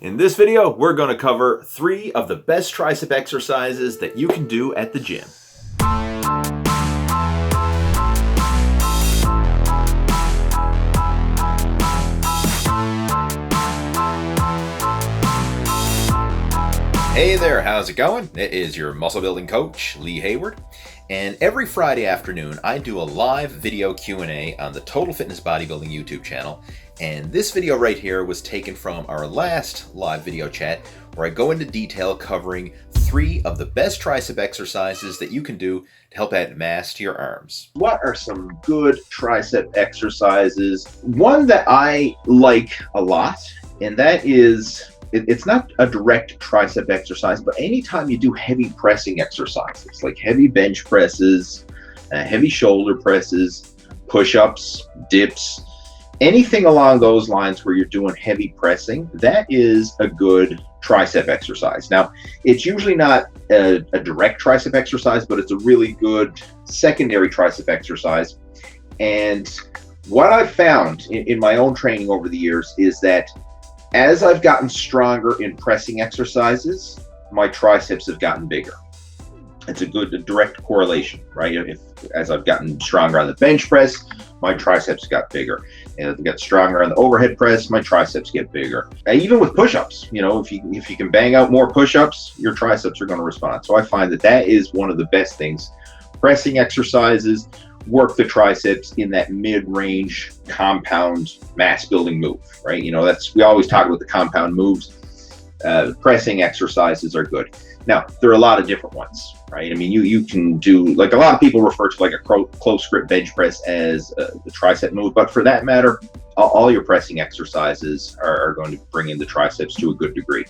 In this video, we're going to cover 3 of the best tricep exercises that you can do at the gym. Hey there, how's it going? It is your muscle building coach, Lee Hayward. And every Friday afternoon, I do a live video Q&A on the Total Fitness Bodybuilding YouTube channel. And this video right here was taken from our last live video chat where I go into detail covering 3 of the best tricep exercises that you can do to help add mass to your arms. What are some good tricep exercises? One that I like a lot, and that is, it's not a direct tricep exercise, but anytime you do heavy pressing exercises, like heavy bench presses, heavy shoulder presses, push-ups, dips, anything along those lines where you're doing heavy pressing, that is a good tricep exercise. Now, it's usually not a direct tricep exercise, but it's a really good secondary tricep exercise. And what I've found in my own training over the years is that as I've gotten stronger in pressing exercises, my triceps have gotten bigger. It's a good direct correlation, right? As I've gotten stronger on the bench press, my triceps got bigger. And as I get stronger on the overhead press, my triceps get bigger. Even with push-ups, you know, if you can bang out more push-ups, your triceps are going to respond. So I find that is one of the best things. Pressing exercises work the triceps in that mid-range compound mass building move, right? You know, we always talk about the compound moves. Pressing exercises are good. Now, there are a lot of different ones, right? I mean, you can do, like, a lot of people refer to like a close grip bench press as the tricep move, but for that matter, all your pressing exercises are going to bring in the triceps to a good degree.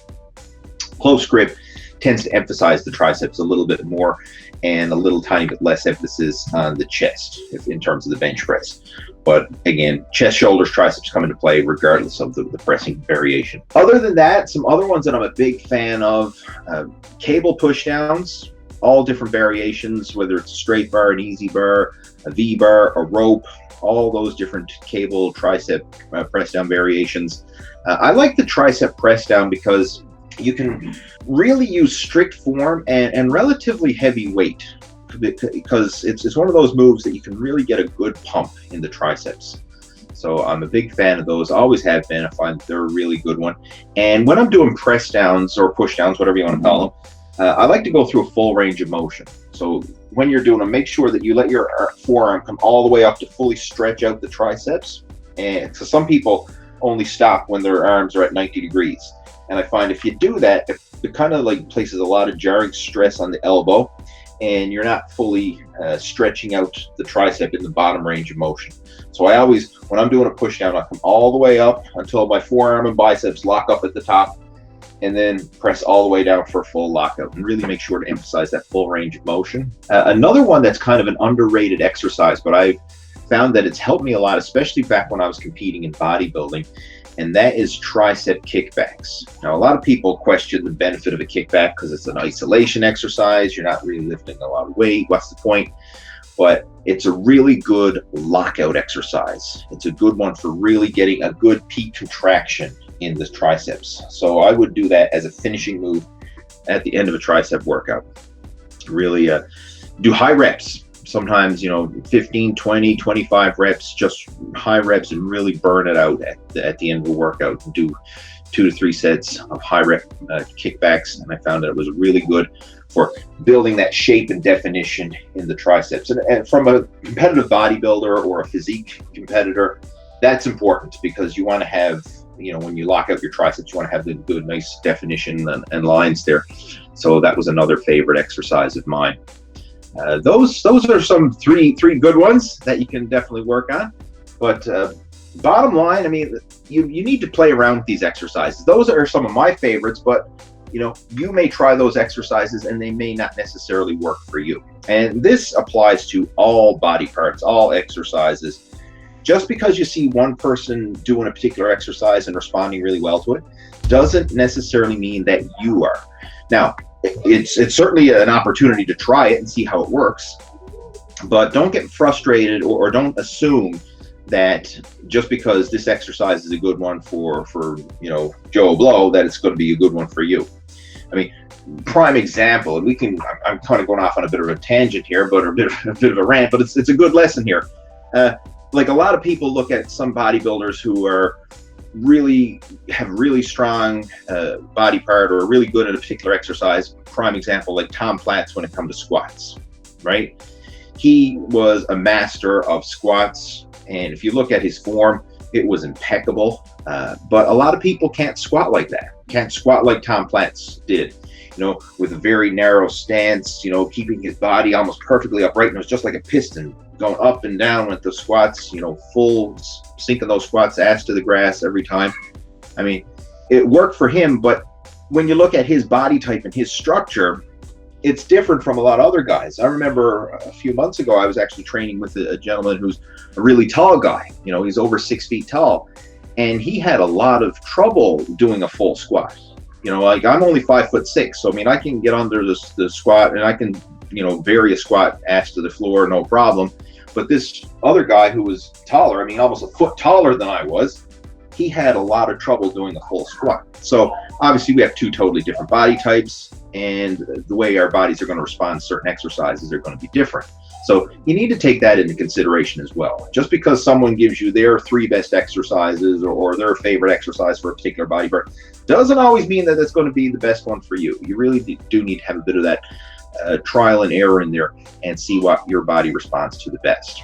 Close grip tends to emphasize the triceps a little bit more and a little tiny bit less emphasis on the chest in terms of the bench press. But again, chest, shoulders, triceps come into play regardless of the pressing variation. Other than that, some other ones that I'm a big fan of, cable pushdowns, all different variations, whether it's a straight bar, an easy bar, a V bar, a rope, all those different cable tricep press down variations. I like the tricep press down because you can really use strict form and relatively heavy weight, because it's one of those moves that you can really get a good pump in the triceps. So I'm a big fan of those, always have been. I find they're a really good one. And when I'm doing press downs or push downs, whatever you want to call them, I like to go through a full range of motion. So when you're doing them, make sure that you let your forearm come all the way up to fully stretch out the triceps. And so some people only stop when their arms are at 90 degrees. And I find if you do that, it kind of like places a lot of jarring stress on the elbow, and you're not fully stretching out the tricep in the bottom range of motion. So I always, when I'm doing a push down, I come all the way up until my forearm and biceps lock up at the top, and then press all the way down for a full lockout, and really make sure to emphasize that full range of motion. Another one that's kind of an underrated exercise, but I've found that it's helped me a lot, especially back when I was competing in bodybuilding, and that is tricep kickbacks. Now, a lot of people question the benefit of a kickback because it's an isolation exercise. You're not really lifting a lot of weight. What's the point? But it's a really good lockout exercise. It's a good one for really getting a good peak contraction in the triceps. So I would do that as a finishing move at the end of a tricep workout. Really do high reps. Sometimes, 15, 20, 25 reps, just high reps, and really burn it out at the end of a workout. Do 2 to 3 sets of high rep kickbacks. And I found that it was really good for building that shape and definition in the triceps. And from a competitive bodybuilder or a physique competitor, that's important because you want to have, when you lock out your triceps, you want to have the good, nice definition and lines there. So that was another favorite exercise of mine. Those are some three good ones that you can definitely work on. But bottom line, I mean, you need to play around with these exercises. Those are some of my favorites, but you may try those exercises and they may not necessarily work for you. And this applies to all body parts, all exercises. Just because you see one person doing a particular exercise and responding really well to it doesn't necessarily mean that you are. Now, it's certainly an opportunity to try it and see how it works, but don't get frustrated or don't assume that just because this exercise is a good one for Joe Blow, that it's going to be a good one for you. I mean, prime example, and I'm kind of going off on a bit of a tangent here, but a bit of a rant, but it's a good lesson here. Like a lot of people look at some bodybuilders who have really strong body part, or are really good at a particular exercise. Prime example, like Tom Platts when it comes to squats, right? He was a master of squats, and if you look at his form, it was impeccable. But a lot of people can't squat like that. Can't squat like Tom Platts did, with a very narrow stance, keeping his body almost perfectly upright. And it was just like a piston going up and down with the squats, full sinking those squats ass to the grass every time. I mean, it worked for him, but when you look at his body type and his structure, it's different from a lot of other guys. I remember a few months ago, I was actually training with a gentleman who's a really tall guy. He's over 6 feet tall, and he had a lot of trouble doing a full squat. Like I'm only 5'6", so I mean, I can get under the squat, and I can, vary a squat ass to the floor, no problem. But this other guy who was taller, I mean, almost a foot taller than I was, he had a lot of trouble doing a full squat. So obviously we have two totally different body types, and the way our bodies are going to respond to certain exercises are going to be different. So you need to take that into consideration as well. Just because someone gives you their 3 best exercises or their favorite exercise for a particular body part doesn't always mean that that's going to be the best one for you. You really do need to have a bit of that trial and error in there and see what your body responds to the best.